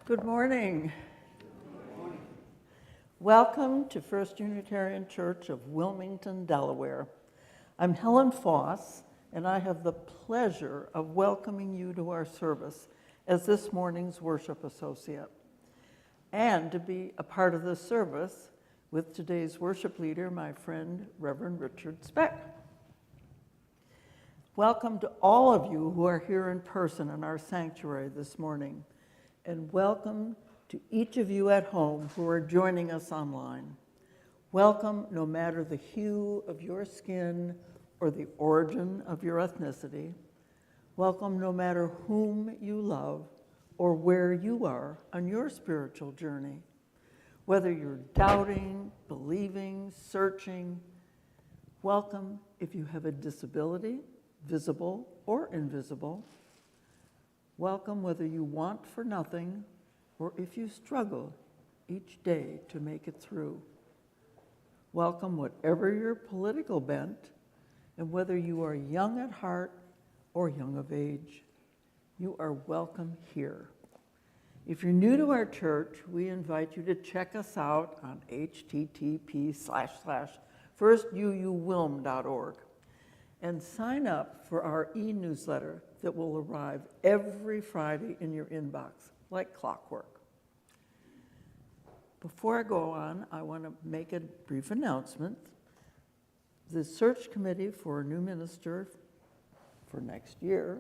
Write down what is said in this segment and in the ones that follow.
Good morning. Welcome to First Unitarian Church of Wilmington, Delaware. I'm Helen Foss, and I have the pleasure of welcoming you to our service as this morning's worship associate, and to be a part of this service with today's worship leader, my friend, Reverend Richard Speck. Welcome to all of you who are here in person in our sanctuary this morning, and welcome to each of you at home who are joining us online. Welcome no matter the hue of your skin or the origin of your ethnicity. Welcome no matter whom you love or where you are on your spiritual journey. Whether you're doubting, believing, searching, welcome if you have a disability, visible or invisible. Welcome whether you want for nothing or if you struggle each day to make it through. Welcome whatever your political bent and whether you are young at heart or young of age. You are welcome here. If you're new to our church, we invite you to check us out on http://firstuuwilm.org and sign up for our e-newsletter that will arrive every Friday in your inbox, like clockwork. Before I go on, I want to make a brief announcement. The search committee for a new minister for next year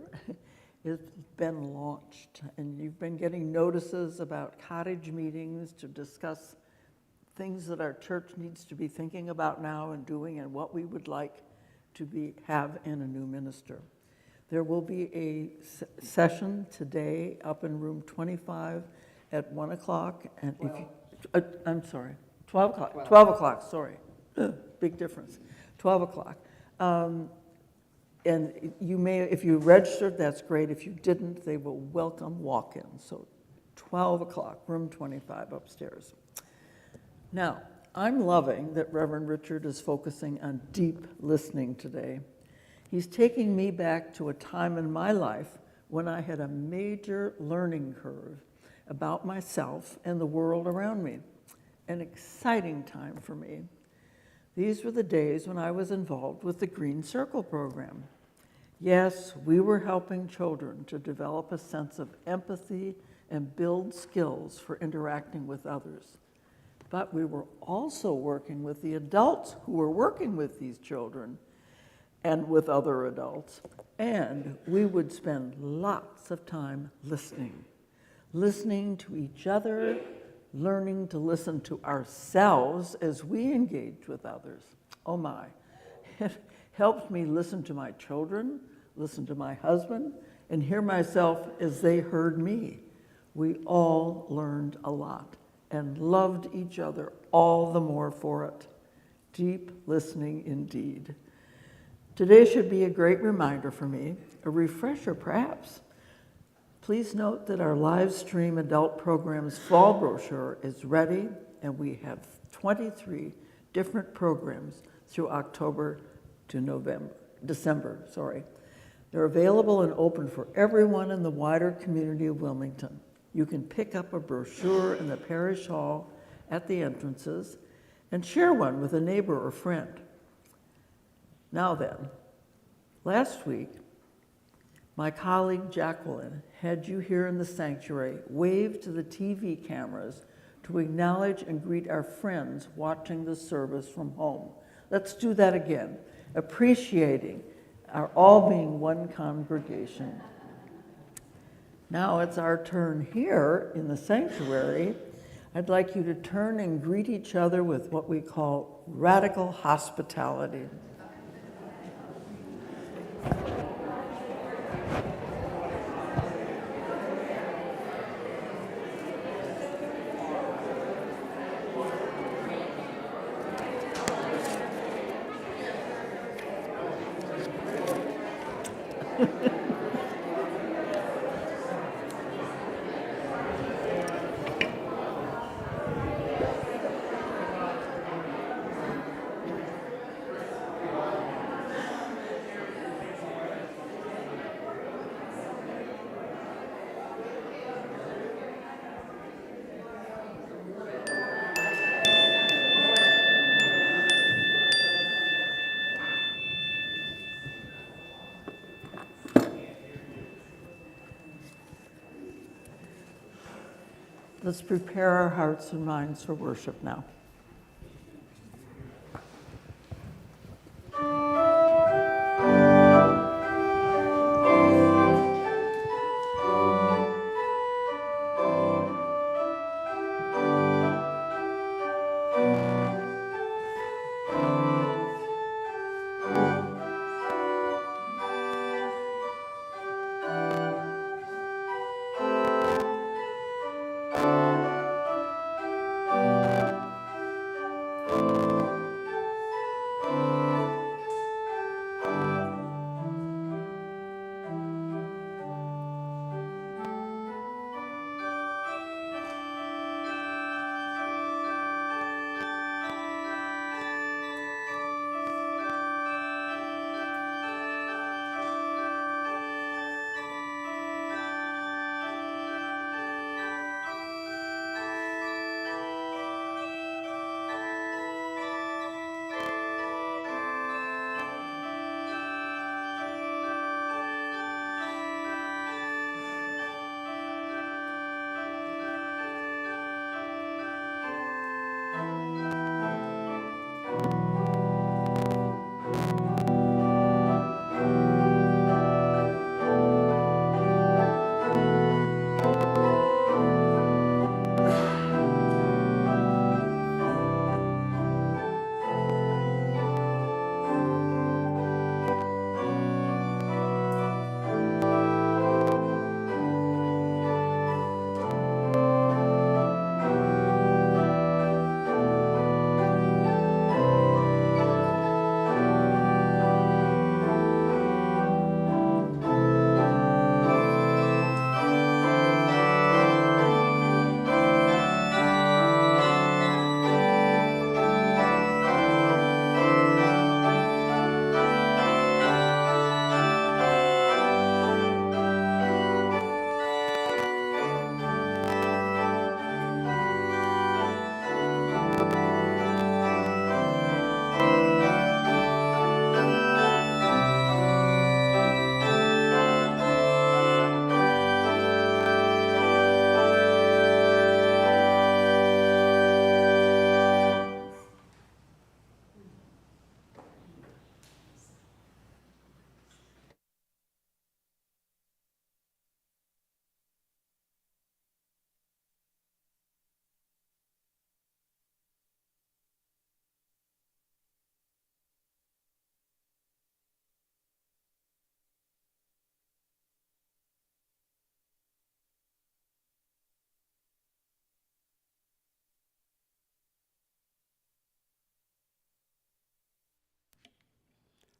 has been launched, and you've been getting notices about cottage meetings to discuss things that our church needs to be thinking about now and doing and what we would like to have in a new minister. There will be a session today up in room 25 at 1 o'clock, and if you, I'm sorry, 12 o'clock, 12 o'clock, sorry, big difference, 12 o'clock. And you may, if you registered, that's great. If you didn't, they will welcome walk-ins. So 12 o'clock, room 25 upstairs. Now, I'm loving that Reverend Richard is focusing on deep listening today. He's taking me back to a time in my life when I had a major learning curve about myself and the world around me. An exciting time for me. These were the days when I was involved with the Green Circle program. Yes, we were helping children to develop a sense of empathy and build skills for interacting with others. But we were also working with the adults who were working with these children and with other adults. And we would spend lots of time listening to each other, learning to listen to ourselves as we engage with others. Oh my, it helped me listen to my children, listen to my husband, and hear myself as they heard me. We all learned a lot and loved each other all the more for it. Deep listening indeed. Today should be a great reminder for me, a refresher perhaps. Please note that our live stream adult program's fall brochure is ready, and we have 23 different programs through October to December. They're available and open for everyone in the wider community of Wilmington. You can pick up a brochure in the parish hall at the entrances and share one with a neighbor or friend. Now then, last week, my colleague Jacqueline had you here in the sanctuary wave to the TV cameras to acknowledge and greet our friends watching the service from home. Let's do that again, appreciating our all being one congregation. Now it's our turn here in the sanctuary. I'd like you to turn and greet each other with what we call radical hospitality. Let's prepare our hearts and minds for worship now.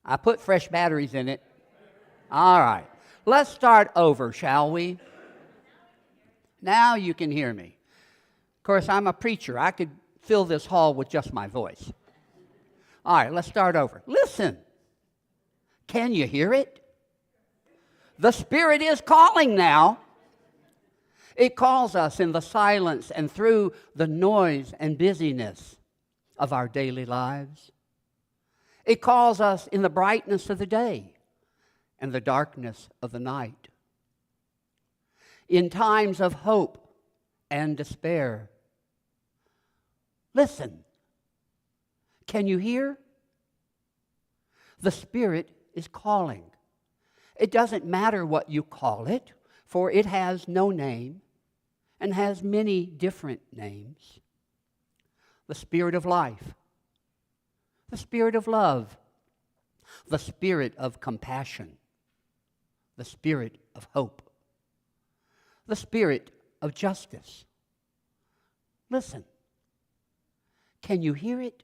I put fresh batteries in it. All right. Let's start over, shall we? Now you can hear me. Of course, I'm a preacher. I could fill this hall with just my voice. All right, let's start over. Listen. Can you hear it? The Spirit is calling now. It calls us in the silence and through the noise and busyness of our daily lives. It calls us in the brightness of the day and the darkness of the night. In times of hope and despair. Listen. Can you hear? The Spirit is calling. It doesn't matter what you call it, for it has no name and has many different names. The Spirit of life, the Spirit of love, the Spirit of compassion, the Spirit of hope, the Spirit of justice. Listen, can you hear it?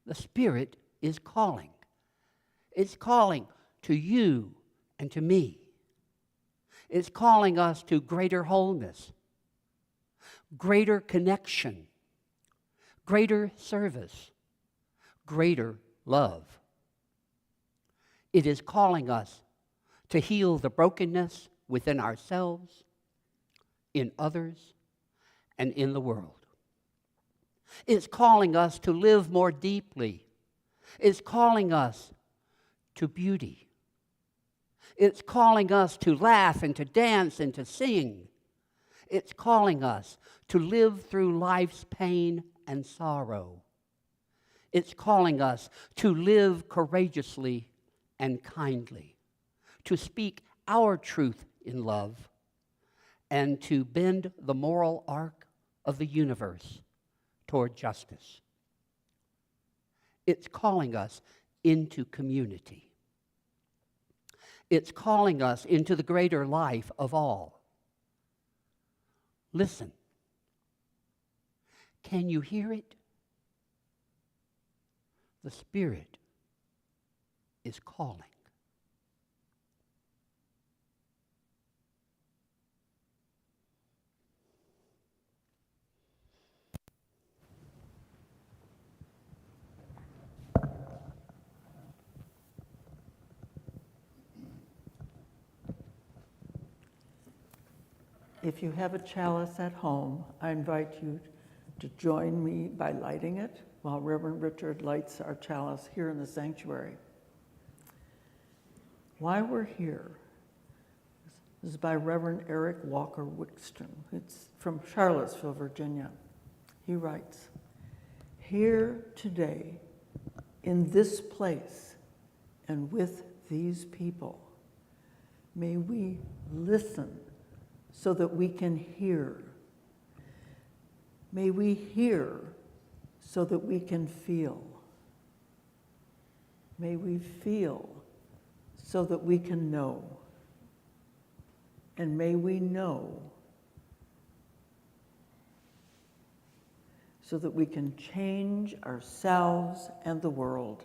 The Spirit is calling. It's calling to you and to me. It's calling us to greater wholeness, greater connection, greater service, greater love. It is calling us to heal the brokenness within ourselves, in others, and in the world. It's calling us to live more deeply. It's calling us to beauty. It's calling us to laugh and to dance and to sing. It's calling us to live through life's pain and sorrow. It's calling us to live courageously and kindly, to speak our truth in love, and to bend the moral arc of the universe toward justice. It's calling us into community. It's calling us into the greater life of all. Listen. Can you hear it? The Spirit is calling. If you have a chalice at home, I invite you to join me by lighting it while Reverend Richard lights our chalice here in the sanctuary. Why we're here is by Reverend Eric Walker Wickstrom. It's from Charlottesville, Virginia. He writes, "Here today, in this place, and with these people, may we listen so that we can hear. May we hear so that we can feel. May we feel so that we can know. And may we know so that we can change ourselves and the world.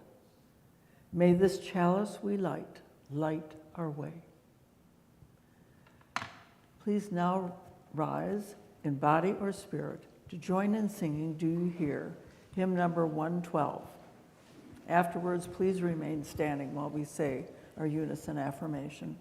May this chalice we light our way." Please now rise in body or spirit to join in singing "Do You Hear?" hymn number 112. Afterwards, please remain standing while we say our unison affirmation.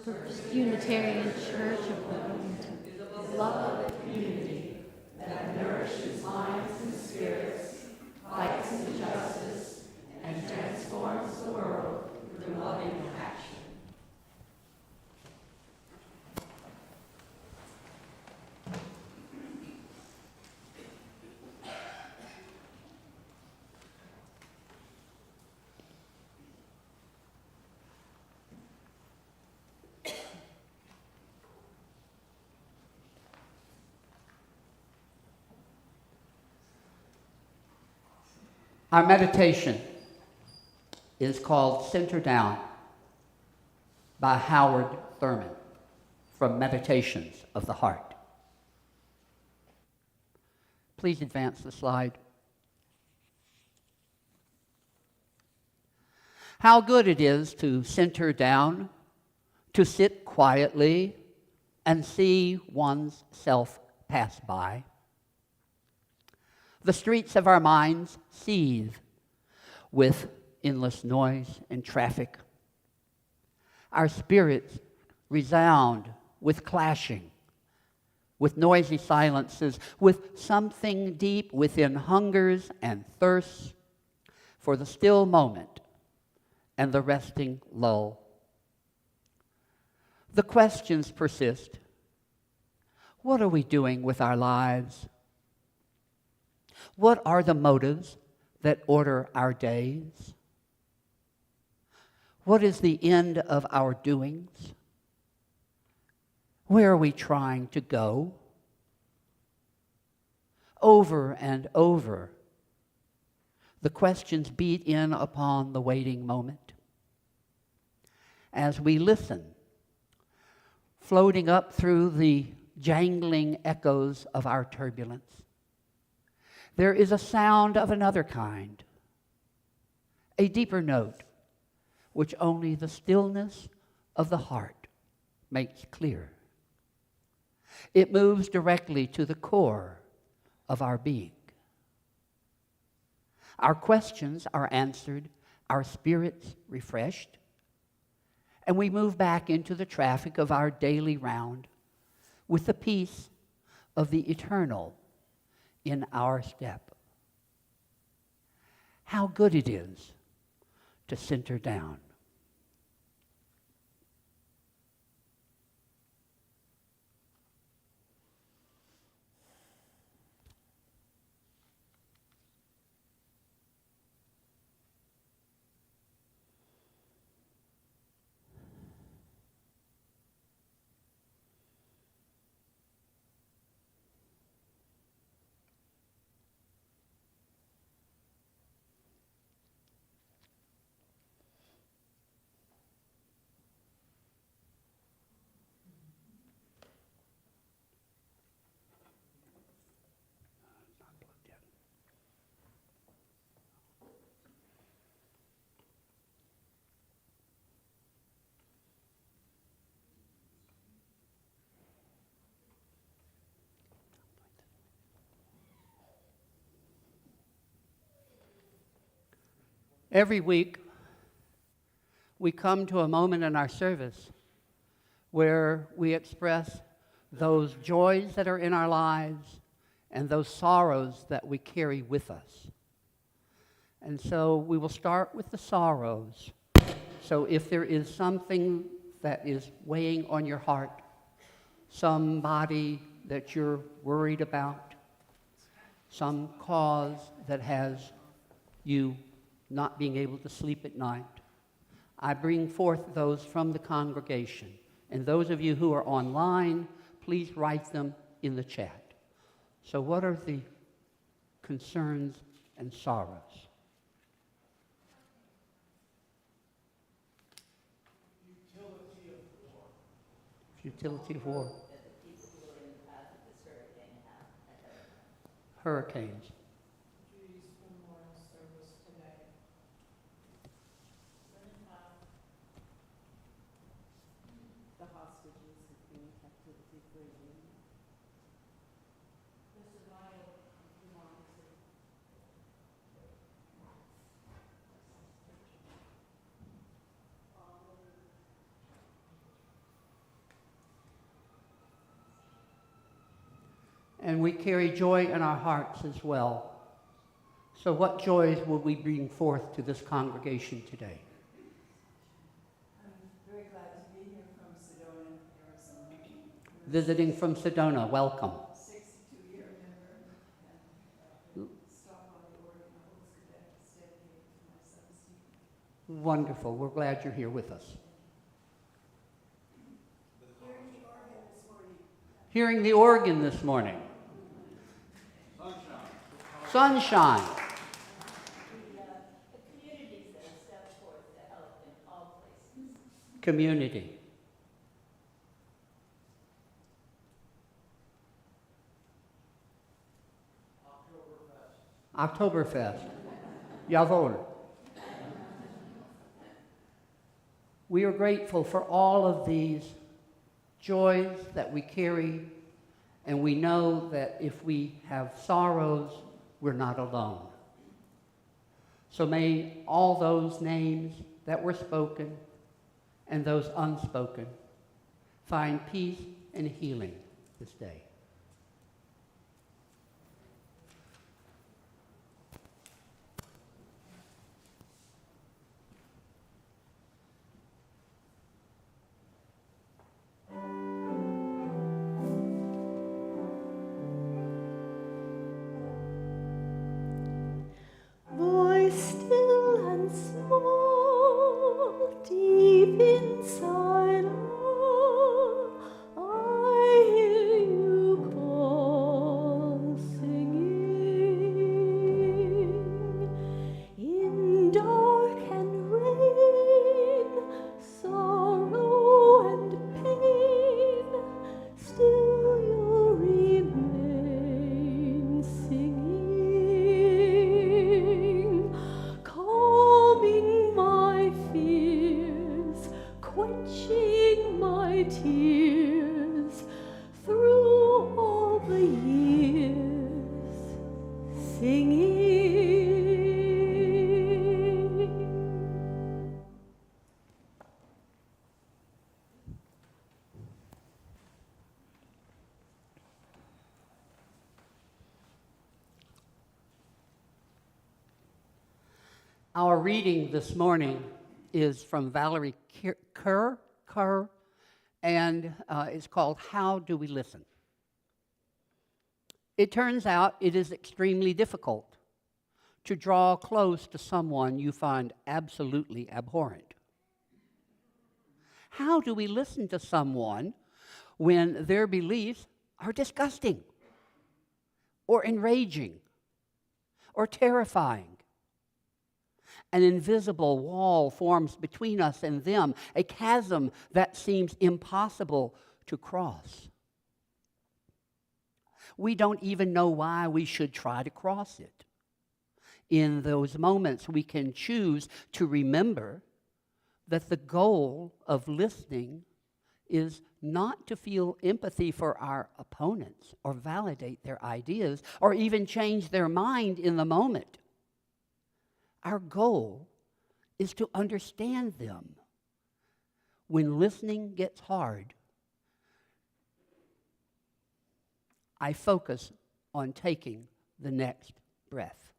First Unitarian Church of Wilmington is love and unity that nourishes minds and spirits, fights injustice, and transforms the world through loving action. Our meditation is called Center Down by Howard Thurman from Meditations of the Heart. Please advance the slide. How good it is to center down, to sit quietly and see one's self pass by. The streets of our minds seethe with endless noise and traffic. Our spirits resound with clashing, with noisy silences, with something deep within hungers and thirsts for the still moment and the resting lull. The questions persist. What are we doing with our lives? What are the motives that order our days? What is the end of our doings? Where are we trying to go? Over and over, the questions beat in upon the waiting moment. As we listen, floating up through the jangling echoes of our turbulence, there is a sound of another kind, a deeper note, which only the stillness of the heart makes clear. It moves directly to the core of our being. Our questions are answered, our spirits refreshed, and we move back into the traffic of our daily round with the peace of the eternal in our step. How good it is to center down. Every week, we come to a moment in our service where we express those joys that are in our lives and those sorrows that we carry with us. And so we will start with the sorrows. So if there is something that is weighing on your heart, somebody that you're worried about, some cause that has you not being able to sleep at night, I bring forth those from the congregation. And those of you who are online, please write them in the chat. So what are the concerns and sorrows? Futility of war. Hurricanes. And we carry joy in our hearts as well. So what joys will we bring forth to this congregation today? I'm very glad to be here from Sedona, Arizona. Visiting from Sedona, welcome. 62-year member and stop on the organ of Holy Cadet dedicated to my son Stephen. Wonderful. We're glad you're here with us. Hearing the organ this morning. Sunshine. community. Oktoberfest. Jawohl. We are grateful for all of these joys that we carry, and we know that if we have sorrows, we're not alone. So may all those names that were spoken and those unspoken find peace and healing this day. Voice still and small, deep inside all, I hear you call, singing. In dark and rain, sorrow and pain, still you remain, singing, calming my fears, quenching my tears through all the years, singing. Our reading this morning is from Valerie Kerr, and it's called How Do We Listen? It turns out it is extremely difficult to draw close to someone you find absolutely abhorrent. How do we listen to someone when their beliefs are disgusting or enraging or terrifying? An invisible wall forms between us and them, a chasm that seems impossible to cross. We don't even know why we should try to cross it. In those moments, we can choose to remember that the goal of listening is not to feel empathy for our opponents or validate their ideas or even change their mind in the moment. Our goal is to understand them. When listening gets hard, I focus on taking the next breath.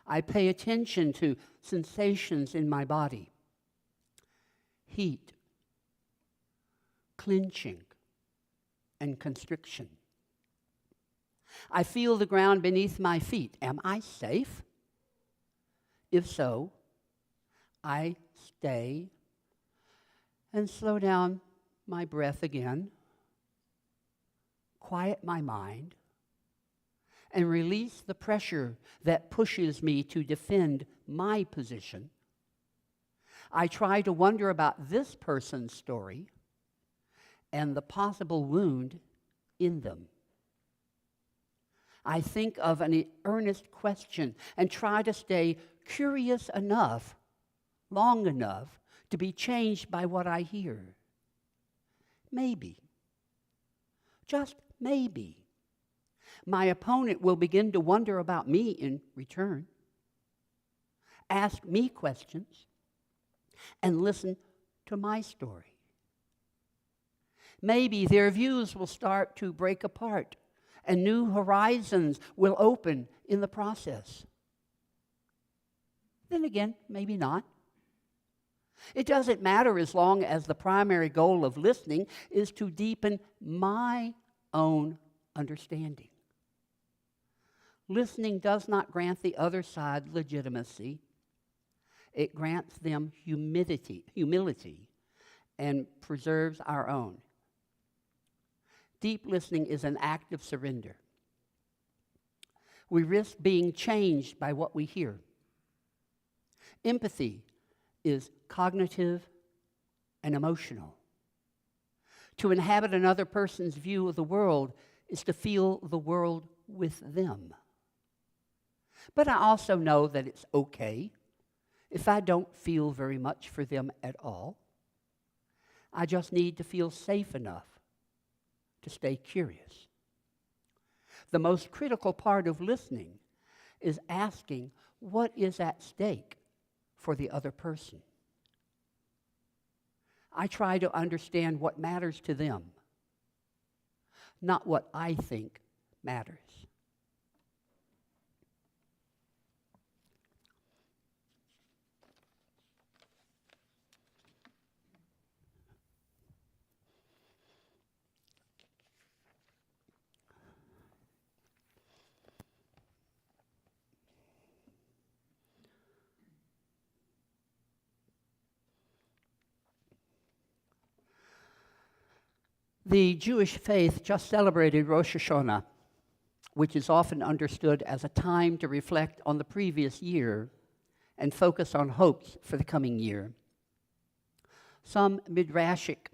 I pay attention to sensations in my body: heat, clenching, and constriction. I feel the ground beneath my feet. Am I safe? If so, I stay and slow down my breath again, quiet my mind, and release the pressure that pushes me to defend my position. I try to wonder about this person's story and the possible wound in them. I think of an earnest question and try to stay curious enough, long enough, to be changed by what I hear. Maybe, just maybe, my opponent will begin to wonder about me in return, ask me questions, and listen to my story. Maybe their views will start to break apart and new horizons will open in the process. Then again, maybe not. It doesn't matter as long as the primary goal of listening is to deepen my own understanding. Listening does not grant the other side legitimacy. It grants them humility, and preserves our own. Deep listening is an act of surrender. We risk being changed by what we hear. Empathy is cognitive and emotional. To inhabit another person's view of the world is to feel the world with them. But I also know that it's okay if I don't feel very much for them at all. I just need to feel safe enough to stay curious. The most critical part of listening is asking what is at stake for the other person. I try to understand what matters to them, not what I think matters. The Jewish faith just celebrated Rosh Hashanah, which is often understood as a time to reflect on the previous year and focus on hopes for the coming year. Some midrashic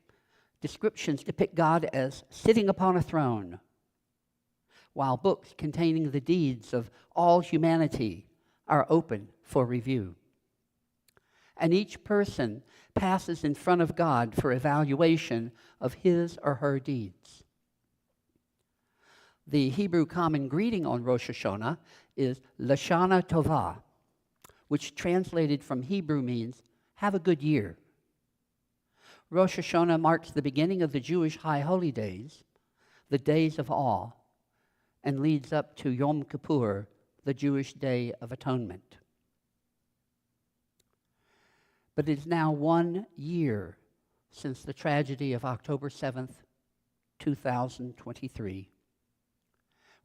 descriptions depict God as sitting upon a throne, while books containing the deeds of all humanity are open for review. And each person passes in front of God for evaluation of his or her deeds. The Hebrew common greeting on Rosh Hashanah is Lashana Tovah, which translated from Hebrew means, have a good year. Rosh Hashanah marks the beginning of the Jewish high holy days, the days of awe, and leads up to Yom Kippur, the Jewish Day of Atonement. But it is now 1 year since the tragedy of October 7th, 2023,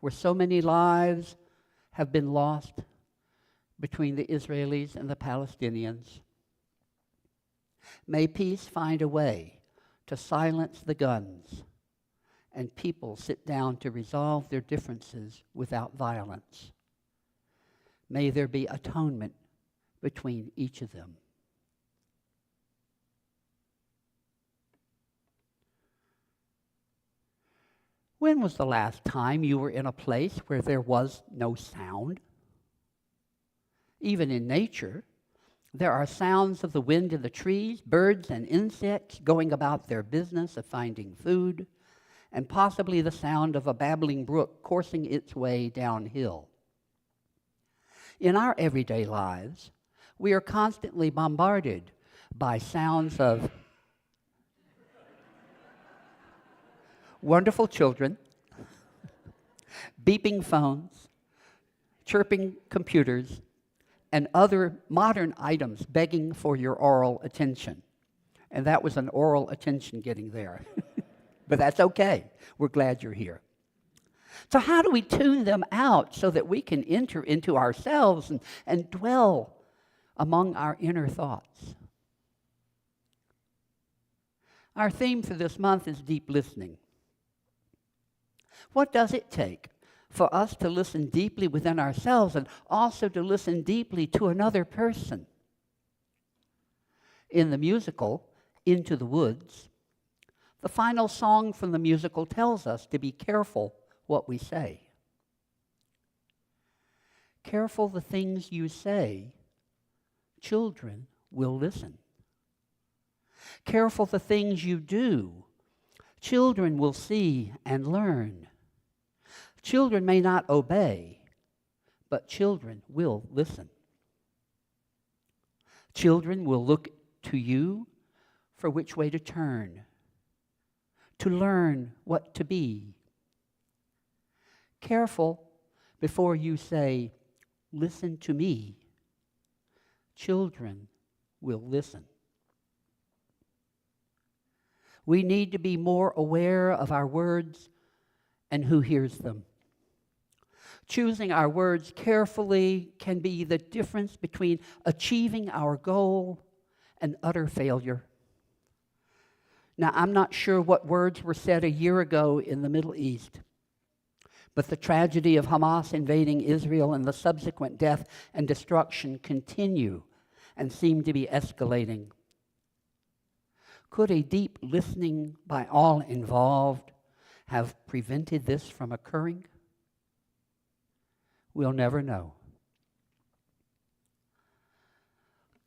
where so many lives have been lost between the Israelis and the Palestinians. May peace find a way to silence the guns and people sit down to resolve their differences without violence. May there be atonement between each of them. When was the last time you were in a place where there was no sound? Even in nature, there are sounds of the wind in the trees, birds and insects going about their business of finding food, and possibly the sound of a babbling brook coursing its way downhill. In our everyday lives, we are constantly bombarded by sounds of wonderful children, beeping phones, chirping computers, and other modern items begging for your oral attention. And that was an oral attention getting there. But that's okay. We're glad you're here. So how do we tune them out so that we can enter into ourselves and dwell among our inner thoughts? Our theme for this month is deep listening. What does it take for us to listen deeply within ourselves and also to listen deeply to another person? In the musical, Into the Woods, the final song from the musical tells us to be careful what we say. Careful the things you say, children will listen. Careful the things you do, children will see and learn. Children may not obey, but children will listen. Children will look to you for which way to turn, to learn what to be. Careful before you say, listen to me. Children will listen. We need to be more aware of our words and who hears them. Choosing our words carefully can be the difference between achieving our goal and utter failure. Now, I'm not sure what words were said a year ago in the Middle East, but the tragedy of Hamas invading Israel and the subsequent death and destruction continue and seem to be escalating. Could a deep listening by all involved have prevented this from occurring? We'll never know.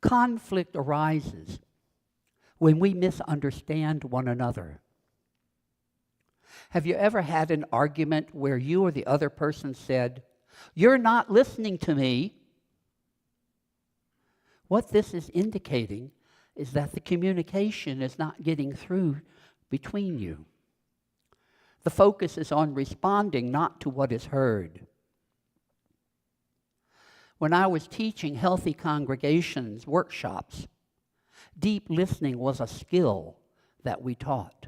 Conflict arises when we misunderstand one another. Have you ever had an argument where you or the other person said, "You're not listening to me"? What this is indicating is that the communication is not getting through between you. The focus is on responding, not to what is heard. When I was teaching healthy congregations workshops, deep listening was a skill that we taught.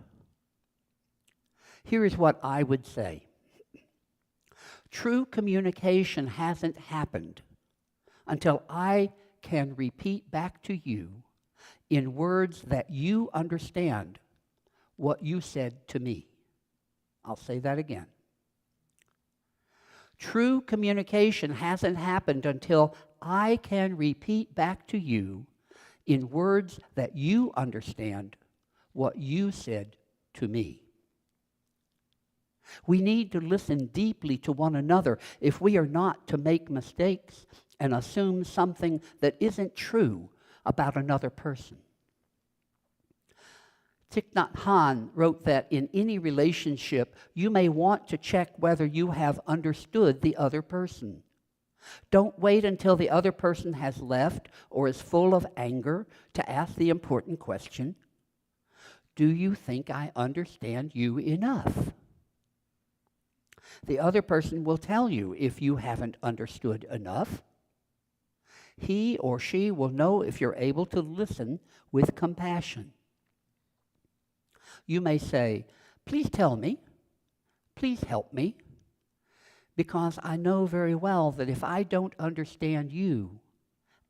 Here is what I would say. True communication hasn't happened until I can repeat back to you in words that you understand what you said to me. I'll say that again. True communication hasn't happened until I can repeat back to you in words that you understand what you said to me. We need to listen deeply to one another if we are not to make mistakes and assume something that isn't true about another person. Thich Nhat Hanh wrote that in any relationship, you may want to check whether you have understood the other person. Don't wait until the other person has left or is full of anger to ask the important question, do you think I understand you enough? The other person will tell you if you haven't understood enough. He or she will know if you're able to listen with compassion. You may say, please tell me, please help me, because I know very well that if I don't understand you,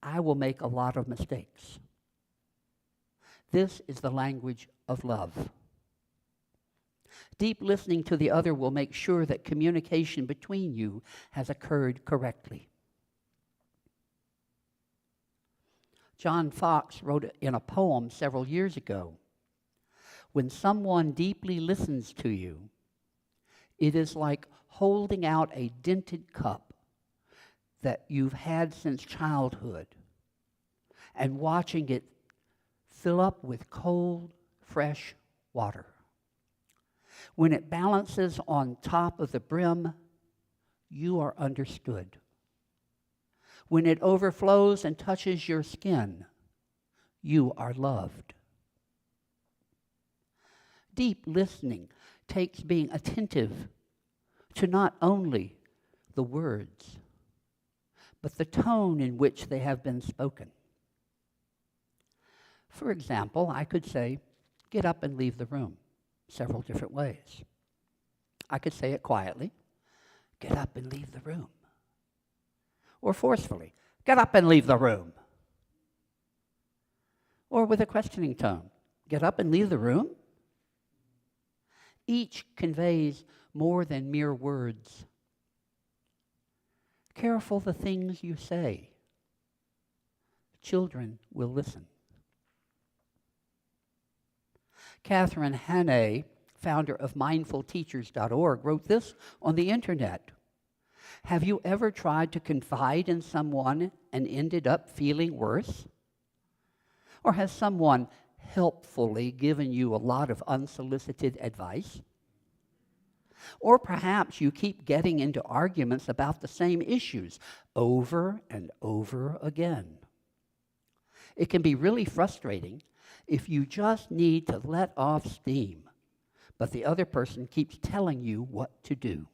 I will make a lot of mistakes. This is the language of love. Deep listening to the other will make sure that communication between you has occurred correctly. John Foss wrote in a poem several years ago, when someone deeply listens to you, it is like holding out a dented cup that you've had since childhood and watching it fill up with cold, fresh water. When it balances on top of the brim, you are understood. When it overflows and touches your skin, you are loved. Deep listening takes being attentive to not only the words, but the tone in which they have been spoken. For example, I could say, get up and leave the room, several different ways. I could say it quietly, get up and leave the room. Or forcefully, get up and leave the room. Or with a questioning tone, get up and leave the room? Each conveys more than mere words. Careful the things you say. Children will listen. Catherine Hannay, founder of mindfulteachers.org, wrote this on the internet. Have you ever tried to confide in someone and ended up feeling worse? Or has someone helpfully given you a lot of unsolicited advice? Or perhaps you keep getting into arguments about the same issues over and over again. It can be really frustrating if you just need to let off steam, but the other person keeps telling you what to do.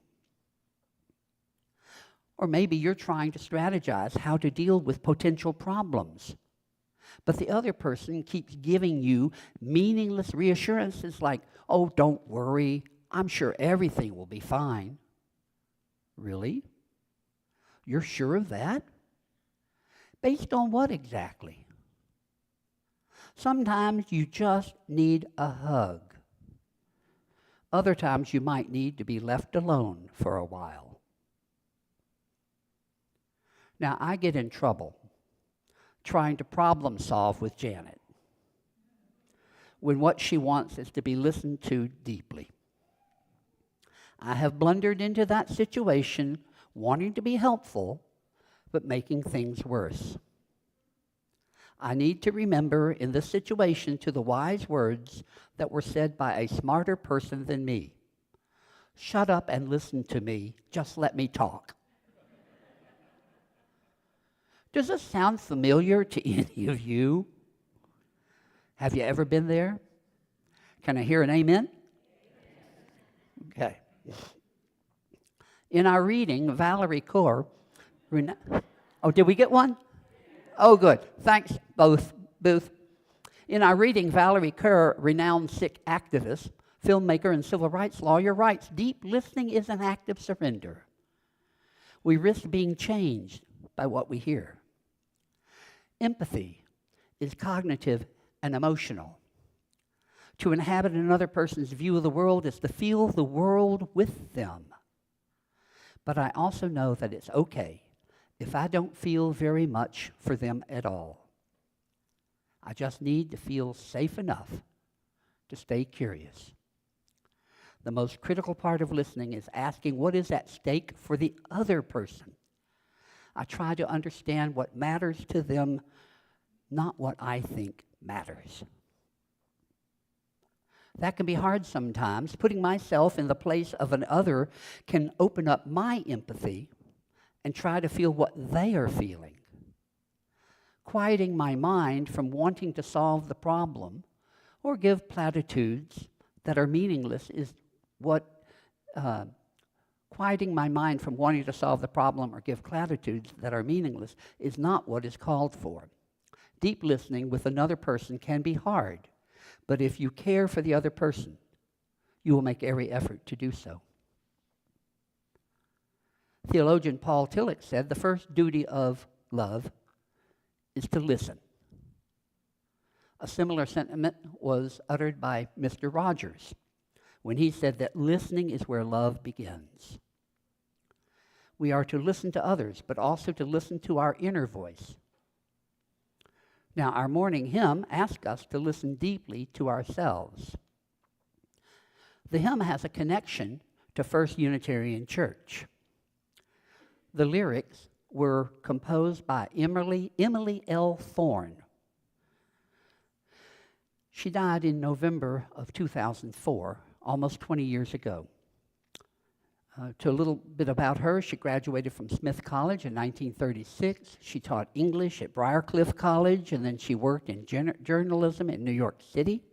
Or maybe you're trying to strategize how to deal with potential problems, but the other person keeps giving you meaningless reassurances like, oh, don't worry, I'm sure everything will be fine. Really? You're sure of that? Based on what exactly? Sometimes you just need a hug. Other times you might need to be left alone for a while. Now, I get in trouble trying to problem solve with Janet, when what she wants is to be listened to deeply. I have blundered into that situation, wanting to be helpful, but making things worse. I need to remember in this situation to the wise words that were said by a smarter person than me. Shut up and listen to me. Just let me talk. Does this sound familiar to any of you? Have you ever been there? Can I hear an amen? Okay. In our reading, Valerie Kaur, oh, did we get one? Oh, good. Thanks, Booth. In our reading, Valerie Kaur, renowned Sikh activist, filmmaker, and civil rights lawyer, writes, deep listening is an act of surrender. We risk being changed by what we hear. Empathy is cognitive and emotional. To inhabit another person's view of the world is to feel the world with them. But I also know that it's okay if I don't feel very much for them at all. I just need to feel safe enough to stay curious. The most critical part of listening is asking what is at stake for the other person. I try to understand what matters to them, not what I think matters. That can be hard sometimes. Putting myself in the place of an other can open up my empathy and try to feel what they are feeling. Quieting my mind from wanting to solve the problem or give platitudes that are meaningless is what quieting my mind from wanting to solve the problem or give platitudes that are meaningless is not what is called for. Deep listening with another person can be hard, but if you care for the other person, you will make every effort to do so. Theologian Paul Tillich said the first duty of love is to listen. A similar sentiment was uttered by Mr. Rogers when he said that listening is where love begins. We are to listen to others, but also to listen to our inner voice. Now, our morning hymn asks us to listen deeply to ourselves. The hymn has a connection to First Unitarian Church. The lyrics were composed by Emily L. Thorne. She died in November of 2004, almost 20 years ago. To a little bit about her, she graduated from Smith College in 1936. She taught English at Briarcliff College, and then she worked in journalism in New York City.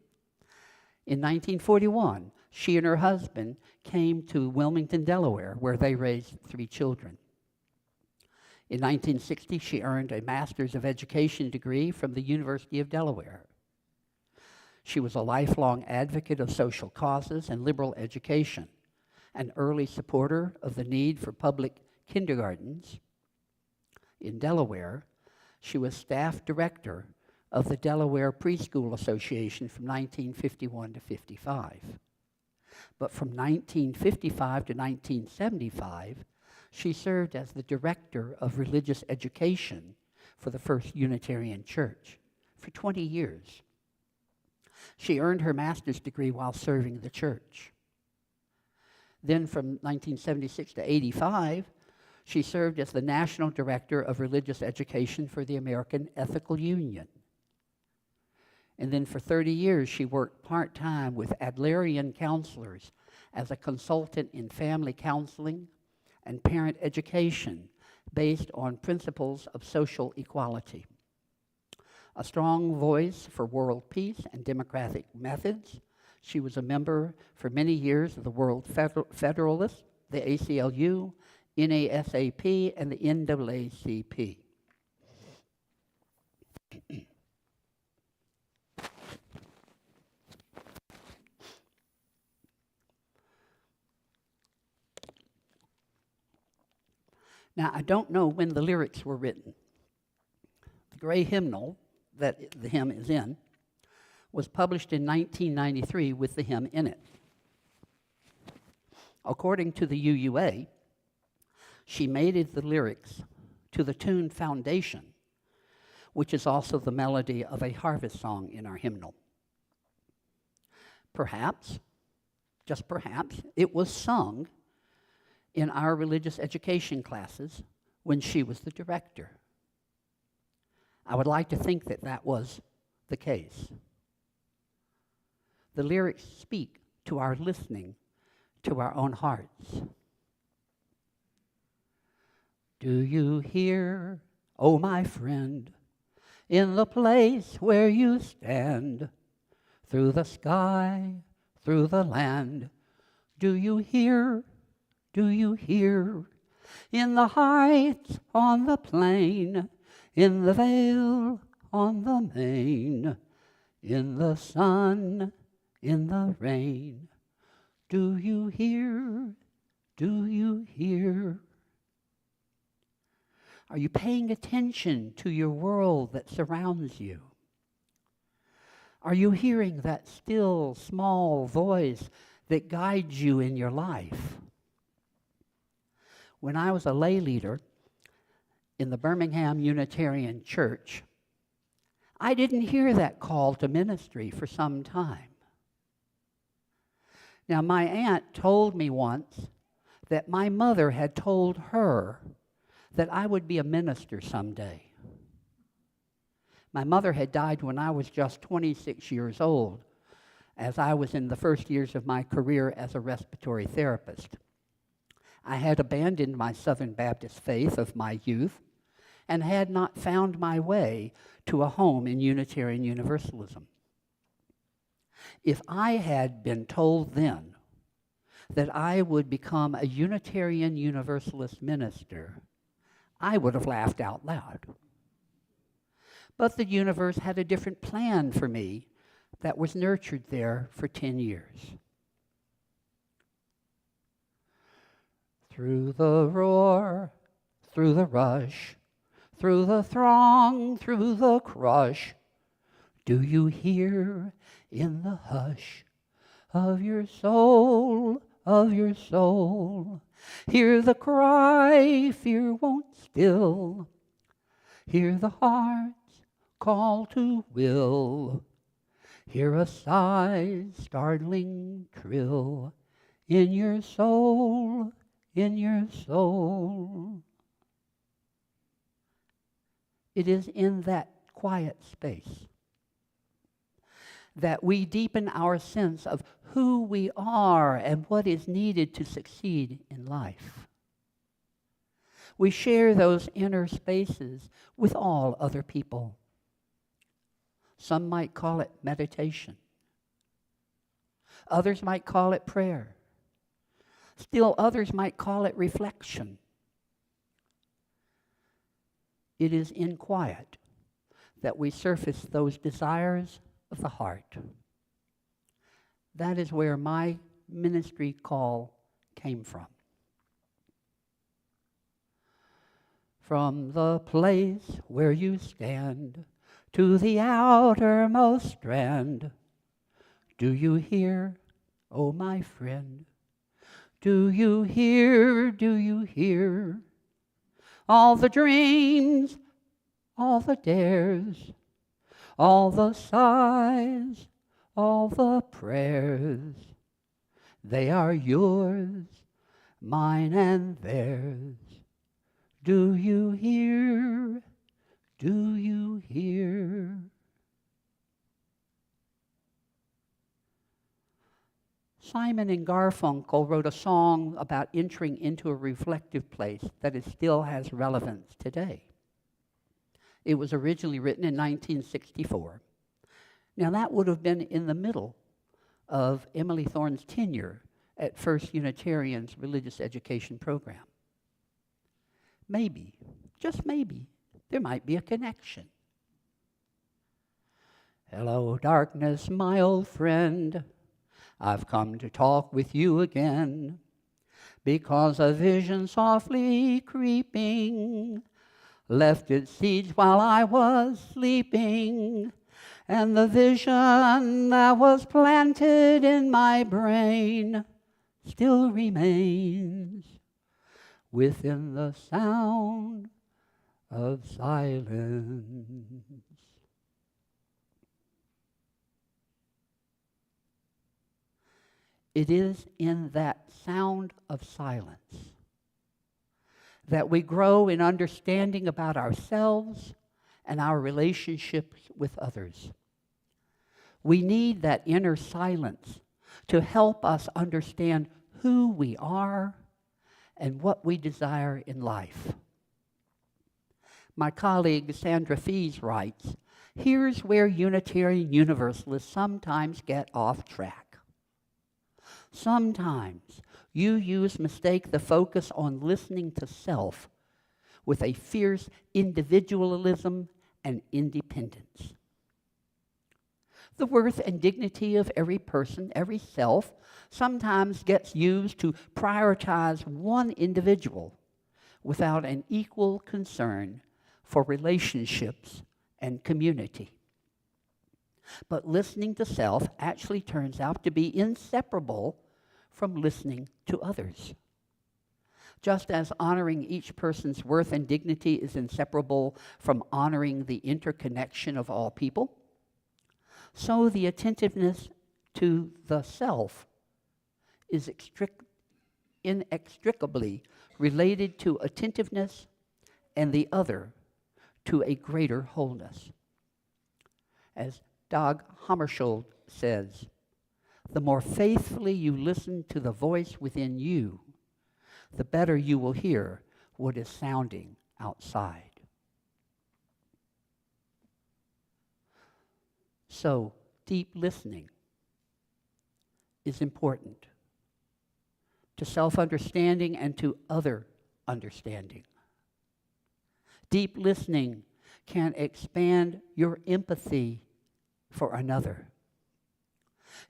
In 1941, she and her husband came to Wilmington, Delaware, where they raised 3 children. In 1960, she earned a Master's of Education degree from the University of Delaware. She was a lifelong advocate of social causes and liberal education, an early supporter of the need for public kindergartens. In Delaware, she was staff director of the Delaware Preschool Association from 1951 to 55. But from 1955 to 1975, she served as the director of religious education for the First Unitarian Church for 20 years. She earned her master's degree while serving the church. Then from 1976 to 85, she served as the National Director of Religious Education for the American Ethical Union. And then for 30 years, she worked part-time with Adlerian counselors as a consultant in family counseling and parent education based on principles of social equality. A strong voice for world peace and democratic methods, she was a member for many years of the World Federalists, the ACLU, NASAP, and the NAACP. Now, I don't know when the lyrics were written. The gray hymnal that the hymn is in was published in 1993 with the hymn in it. According to the UUA, she made the lyrics to the tune Foundation which is also the melody of a harvest song in our hymnal. Perhaps, just perhaps, it was sung in our religious education classes when she was the director. I would like to think that that was the case. The lyrics speak to our listening, to our own hearts. Do you hear, oh my friend, in the place where you stand, through the sky, through the land, do you hear, in the heights, on the plain, in the vale, on the main, in the sun, in the rain, do you hear, do you hear? Are you paying attention to your world that surrounds you? Are you hearing that still, small voice that guides you in your life? When I was a lay leader in the Birmingham Unitarian Church, I didn't hear that call to ministry for some time. Now, my aunt told me once that my mother had told her that I would be a minister someday. My mother had died when I was just 26 years old, as I was in the first years of my career as a respiratory therapist. I had abandoned my Southern Baptist faith of my youth and had not found my way to a home in Unitarian Universalism. If I had been told then that I would become a Unitarian Universalist minister, I would have laughed out loud. But the universe had a different plan for me that was nurtured there for 10 years. Through the roar, through the rush, through the throng, through the crush, do you hear in the hush of your soul, hear the cry fear won't still, hear the heart's call to will, hear a sigh's startling trill in your soul, in your soul. It is in that quiet space that we deepen our sense of who we are and what is needed to succeed in life. We share those inner spaces with all other people. Some might call it meditation. Others might call it prayer. Still others might call it reflection. It is in quiet that we surface those desires of the heart. That is where my ministry call came from. From the place where you stand to the outermost strand, do you hear, oh my friend? Do you hear all the dreams, all the dares, all the sighs, all the prayers? They are yours, mine and theirs. Do you hear? Do you hear? Simon and Garfunkel wrote a song about entering into a reflective place that still has relevance today. It was originally written in 1964. Now that would have been in the middle of Emily Thorne's tenure at First Unitarian's religious education program. Maybe, just maybe, there might be a connection. Hello, darkness, my old friend. I've come to talk with you again, because a vision softly creeping left its seeds while I was sleeping, and the vision that was planted in my brain still remains within the sound of silence. It is in that sound of silence that we grow in understanding about ourselves and our relationships with others. We need that inner silence to help us understand who we are and what we desire in life. My colleague Sandra Fees writes, "Here's where Unitarian Universalists sometimes get off track. Sometimes you mistake the focus on listening to self with a fierce individualism and independence. The worth and dignity of every person, every self, sometimes gets used to prioritize one individual without an equal concern for relationships and community. But listening to self actually turns out to be inseparable from listening to others. Just as honoring each person's worth and dignity is inseparable from honoring the interconnection of all people, so the attentiveness to the self is inextricably related to attentiveness and the other to a greater wholeness. As Dag Hammarskjöld says, the more faithfully you listen to the voice within you, the better you will hear what is sounding outside. So, deep listening is important to self-understanding and to other understanding. Deep listening can expand your empathy for another.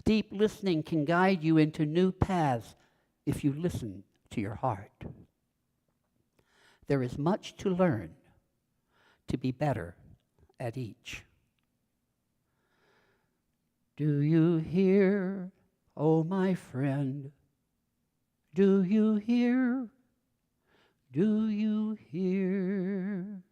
Deep listening can guide you into new paths if you listen to your heart. There is much to learn to be better at each. Do you hear, oh my friend? Do you hear? Do you hear?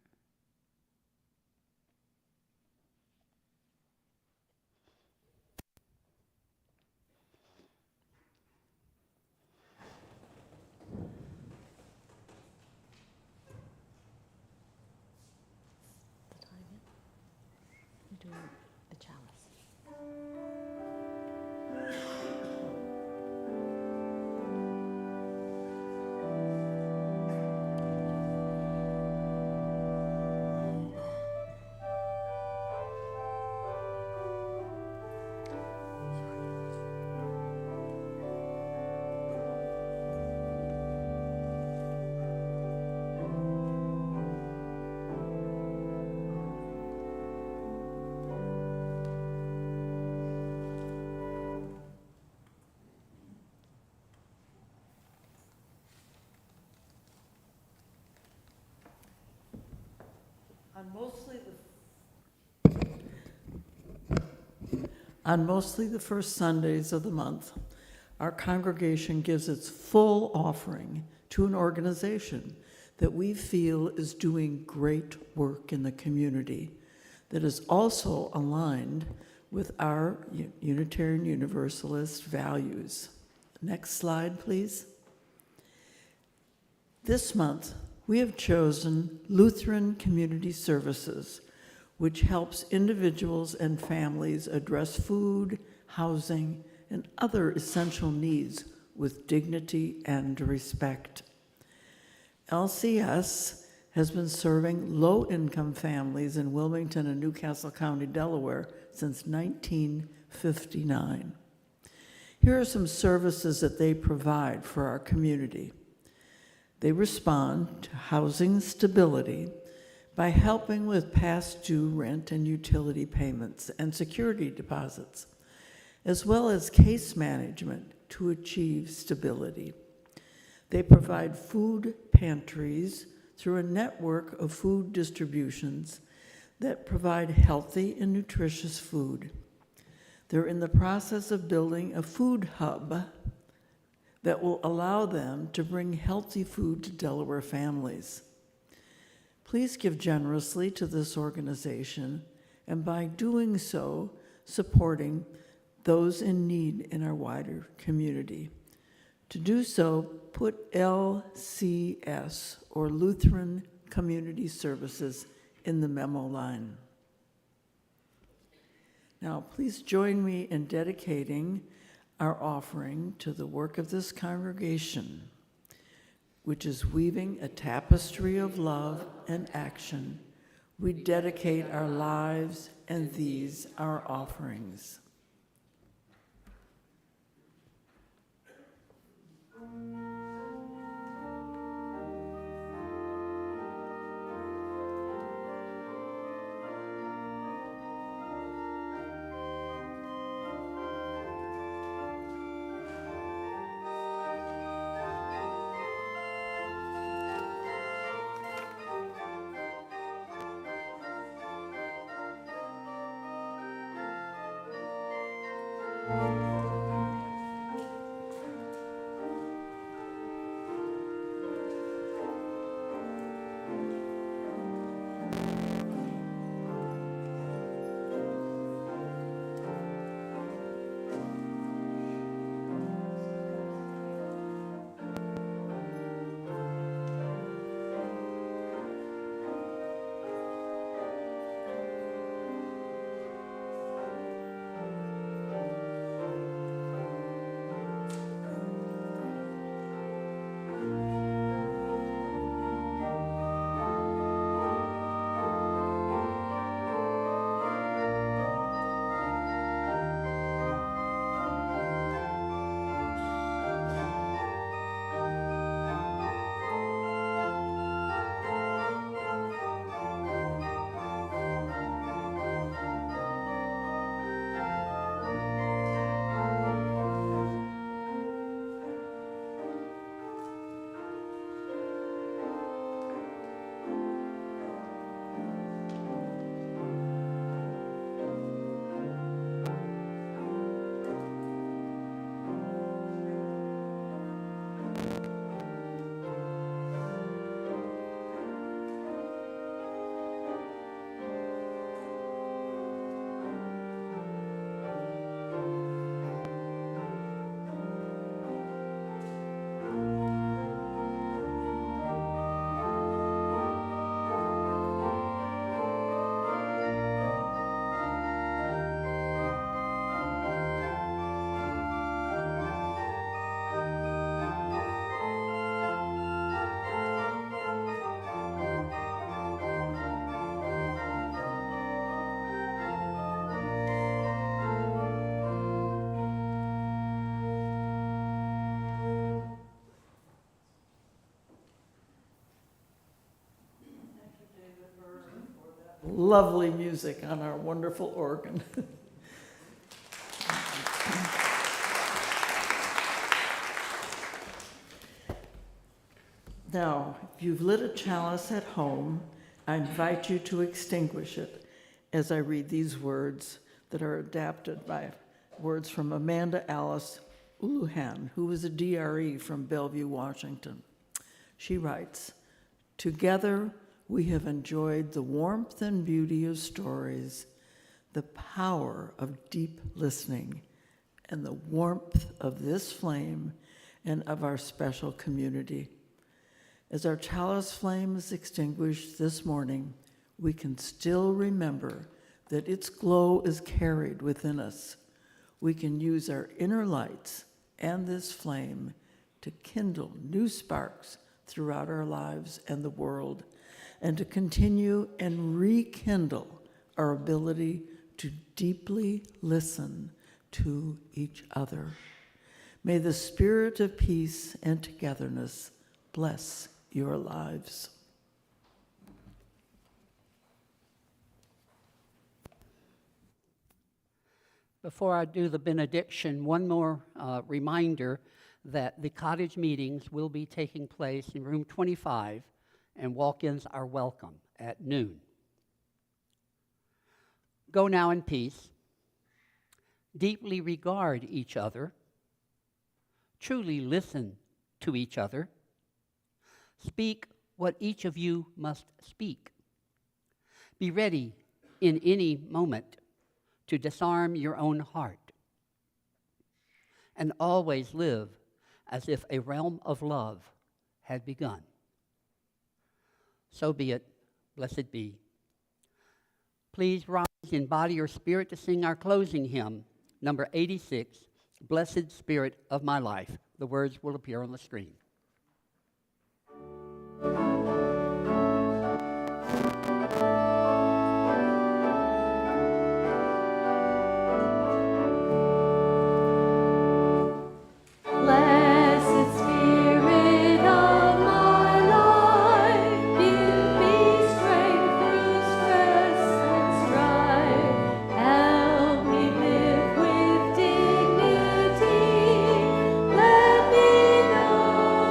The time yet? You're doing the chalice. On mostly the first Sundays of the month, our congregation gives its full offering to an organization that we feel is doing great work in the community, that is also aligned with our Unitarian Universalist values. Next slide, please. This month, we have chosen Lutheran Community Services, which helps individuals and families address food, housing, and other essential needs with dignity and respect. LCS has been serving low-income families in Wilmington and Newcastle County, Delaware, since 1959. Here are some services that they provide for our community. They respond to housing stability by helping with past due rent and utility payments and security deposits, as well as case management to achieve stability. They provide food pantries through a network of food distributions that provide healthy and nutritious food. They're in the process of building a food hub that will allow them to bring healthy food to Delaware families. Please give generously to this organization, and by doing so, supporting those in need in our wider community. To do so, put LCS, or Lutheran Community Services, in the memo line. Now, please join me in dedicating our offering to the work of this congregation, which is weaving a tapestry of love and action. We dedicate our lives and these our offerings. Lovely music on our wonderful organ. Now, if you've lit a chalice at home, I invite you to extinguish it as I read these words that are adapted by words from Amanda Alice Uluhan, who was a DRE from Bellevue, Washington. She writes, "Together we have enjoyed the warmth and beauty of stories, the power of deep listening, and the warmth of this flame and of our special community. As our chalice flame is extinguished this morning, we can still remember that its glow is carried within us. We can use our inner lights and this flame to kindle new sparks throughout our lives and the world, and to continue and rekindle our ability to deeply listen to each other. May the spirit of peace and togetherness bless your lives." Before I do the benediction, one more reminder that the cottage meetings will be taking place in room 25, and walk-ins are welcome at noon. Go now in peace. Deeply regard each other. Truly listen to each other. Speak what each of you must speak. Be ready in any moment to disarm your own heart, and always live as if a realm of love had begun. So be it. Blessed be. Please rise in body or spirit to sing our closing hymn, number 86, Blessed Spirit of My Life. The words will appear on the screen. Blessed Spirit of my life, give me strength through stress and strife. Help me live with dignity. Let me know